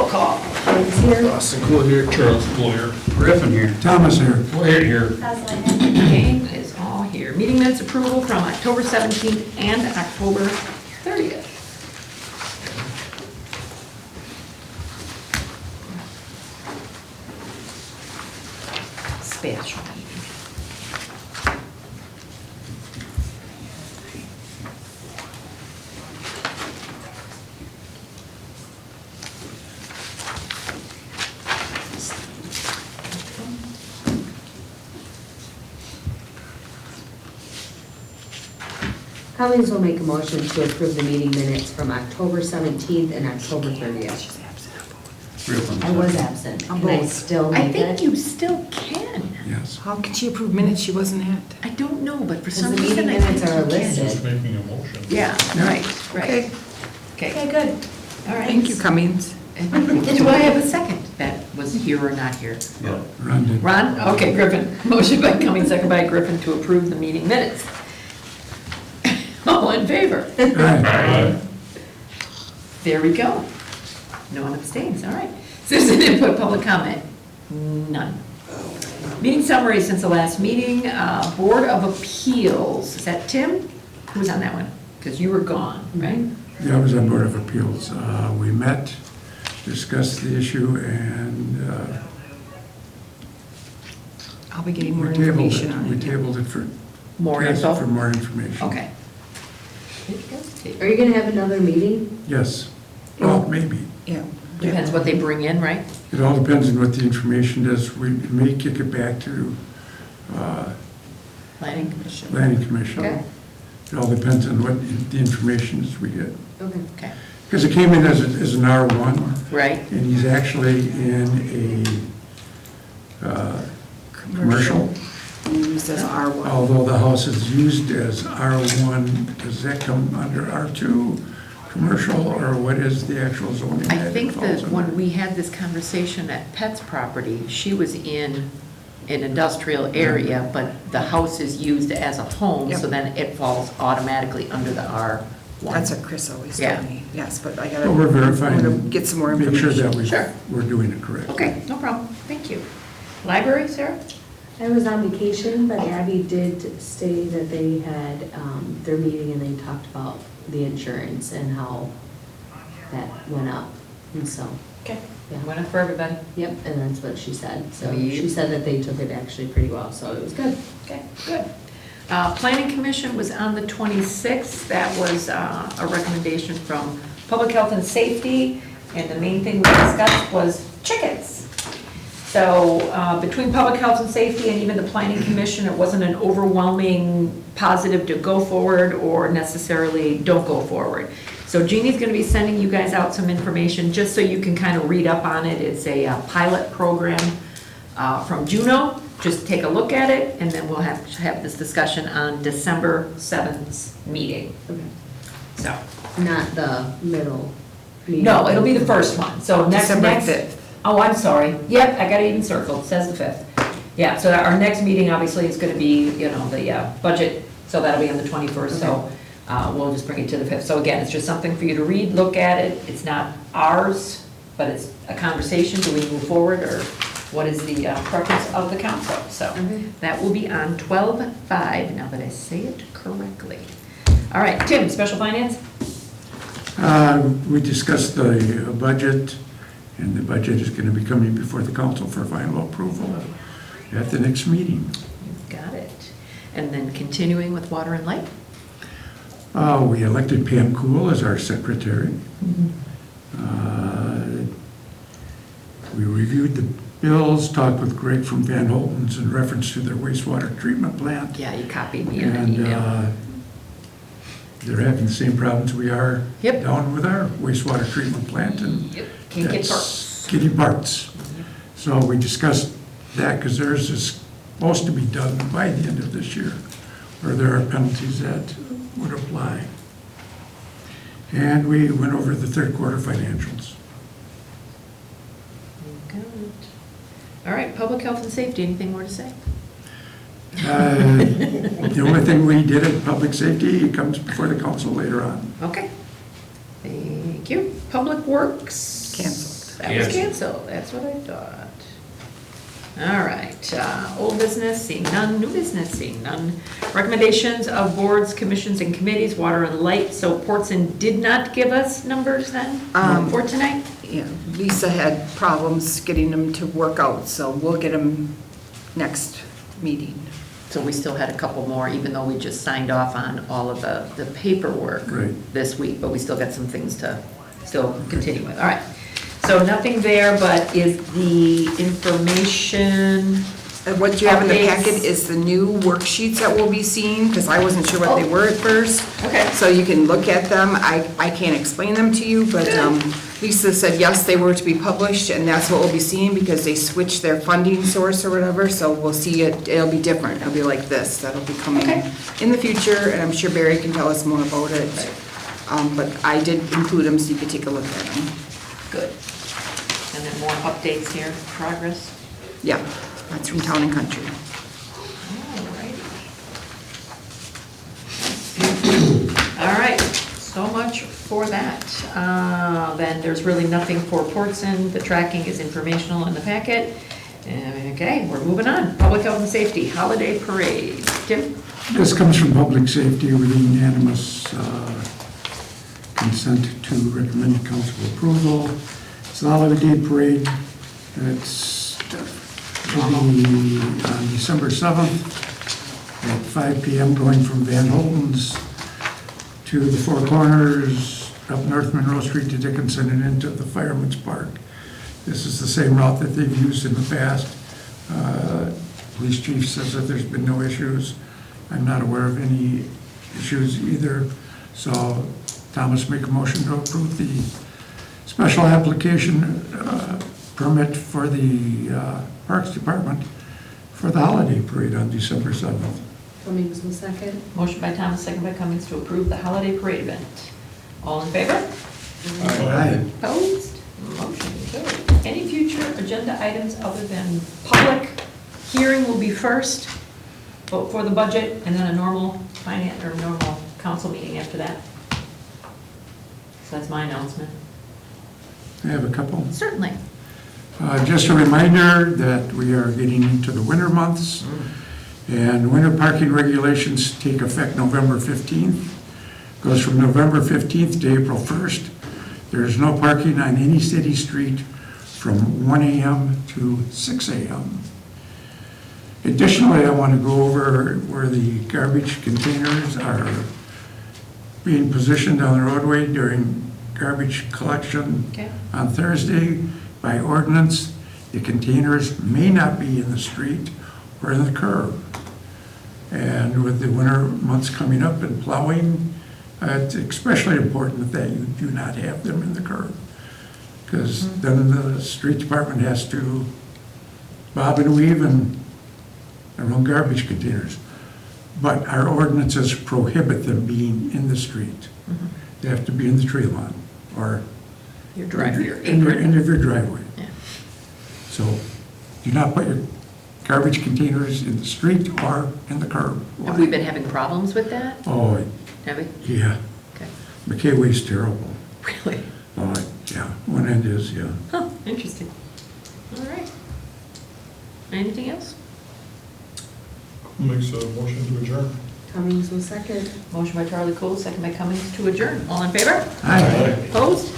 call. James here. Austin Cool here, Charles Cool here. Griffin here. Thomas here. Wade here. Kane is all here. Meeting minutes approval from October 17th and October 30th. Special meeting. Collins will make a motion to approve the meeting minutes from October 17th and October 30th. Griffin. I was absent. Can I still I make think it? you still can. Yes. How could she approve minutes she wasn't at? I don't know, but for Because some the reason meeting I think minutes are you can. listed. Just making a motion. Yeah, right, Okay, Okay, good. all right. thank you, Cummings. Do I have a second that was here or not here? Yeah. Ron did. Ron? Okay, Griffin. Motion by Cummings, second by Griffin to approve the meeting minutes. All in favor? Aye. There we go. No one abstains, all right. Citizen input, public comment? None. Meeting summary since the last meeting, Board of Appeals. Is that Tim? Who was on that one? Because you were gone, right? Yeah, I was on Board of Appeals. We met, discussed the issue, and I'll be getting more we tabled information it. on We it. tabled it for. More yes, info? For more information. Okay. Are you gonna have another meeting? Yes. Well, maybe. Yeah. Depends what they bring in, right? It all depends on what the information is. We may kick it back to Planning Commission. Planning Commission. Okay. It all depends on what the information is we get. Okay. Okay, Because it came in as an R1, right, and he's actually in a commercial. Used as R1. Although the house is used as R1, does that come under R2 commercial, or what is the actual zoning? I that it think falls that when under? we had this conversation at Pet's property, she was in an industrial area, but the house is used as a home, so Yep. then it falls automatically under the R1. That's what Chris always Yeah. told me. Yes, but I But gotta. we're verifying. I'm gonna get some more Make sure information. that Sure. we're doing it correctly. Okay, no problem, thank you. Library, Sarah? I was on vacation, but Abby did say that they had their meeting and they talked about the insurance and how that went up. And so, Okay. Yeah. Went up for everybody? yep, and that's what she said. So Yeah. she said that they took it actually pretty well, so it was good. Okay, good. Planning Commission was on the 26th. That was a recommendation from Public Health and Safety, and the main thing we discussed was chickens. So between Public Health and Safety and even the Planning Commission, it wasn't an overwhelming positive to go forward or necessarily don't go forward. So Jeannie's going to be sending you guys out some information just so you can kind of read up on it. It's a pilot program from Juneau. Just take a look at it, and then we'll have this discussion on December 7th meeting. Okay. So, Not the middle meeting. no, it'll be the first one. So December next. 5th. Oh, I'm sorry. Yep, I got it even circled. It says the 5th. Yeah, so our next meeting obviously is going to be, the budget, so that'll be on the 21st. So we'll just bring it to the 5th. So again, it's just something for you to read, look at it. It's not ours, but it's a conversation. Do we move forward, or what is the preference of the council? So Okay. that will be on 12/5, now that I say it correctly. All right, Tim, special finance? We discussed the budget, and the budget is going to be coming before the council for final approval at the next meeting. You've got it. And then continuing with water and light? We elected Pam Cool as our secretary. We reviewed the bills, talked with Greg from Van Holten's in reference to their wastewater treatment plant. Yeah, you copied me in an And email. they're having the same problems we are Yep. down with our wastewater treatment plant, and Yep, can't get that's parts. getting parts. So we discussed that because theirs is supposed to be done by the end of this year, or there are penalties that would apply. And we went over the third quarter financials. Good. All right, public health and safety, anything more to say? The only thing we did in public safety comes before the council later on. Okay. Thank you. Public works? Canceled. That was Yes. canceled, that's what I thought. All right, old business, seeing none, new business, seeing none. Recommendations of boards, commissions, and committees, water and light. So Portson did not give us numbers then for tonight? Yeah, Lisa had problems getting them to work out, so we'll get them next meeting. So we still had a couple more, even though we just signed off on all of the paperwork Right. this week, but we still got some things to still continue with. All right, so nothing there, but is the information, And what you have in the Updates. packet is the new worksheets that we'll be seeing, because I wasn't sure what they Oh. were at first. Okay. So you can look at them. I can't explain them to you, but Lisa said yes, they were to be published, and that's what we'll be seeing, because they switched their funding source or whatever, so we'll see it, it'll be different. It'll be like this, that'll be coming Okay. in the future, and I'm sure Barry can tell us more about it. But I did include them so you could take a look at them. good. And then more updates here, progress. Yeah, that's from Town and Country. All right, so much for that. Then there's really nothing for Portson. The tracking is informational in the packet. Okay, we're moving on. Public health and safety, holiday parade. Tim? This comes from Public Safety with unanimous consent to recommend council approval. It's the holiday parade. It's will be on December 7th at 5 PM, going from Van Holten's to the Four Corners, up North Monroe Street to Dickinson and into the Fireman's Park. This is the same route that they've used in the past. Police chief says that there's been no issues. I'm not aware of any issues either. So Thomas, make a motion to approve the special application permit for the Parks Department for the holiday parade on December 7th. Cummings will second. Motion by Thomas, second by Cummings to approve the holiday parade event. All in favor? Aye. Opposed? Motion carried. Any future agenda items other than public hearing will be first, vote for the budget, and then a normal finance or normal council meeting after that. So that's my announcement. I have a couple. Certainly. Just a reminder that we are getting into the winter months, and winter parking regulations take effect November 15th. Goes from November 15th to April 1st. There is no parking on any city street from 1 AM to 6 AM. Additionally, I want to go over where the garbage containers are being positioned on the roadway during garbage collection Okay. on Thursday. By ordinance, the containers may not be in the street or in the curb. And with the winter months coming up and plowing, it's especially important that you do not have them in the curb. Because then the street department has to bob and weave and run garbage containers. But our ordinances prohibit them being in the street. They have to be in the tree lawn or Your drive, your in your, apron. end of your driveway. Yeah. So do not put your garbage containers in the street or in the curb. Have we been having problems with that? Oh, Have we? yeah. Okay. McKay Way's terrible. Really? Oh, yeah, one end is, yeah. Huh, interesting. All right. Anything else? Makes a motion to adjourn. Cummings will second. Motion by Charlie Cool, second by Cummings to adjourn. All in favor? Aye. Opposed?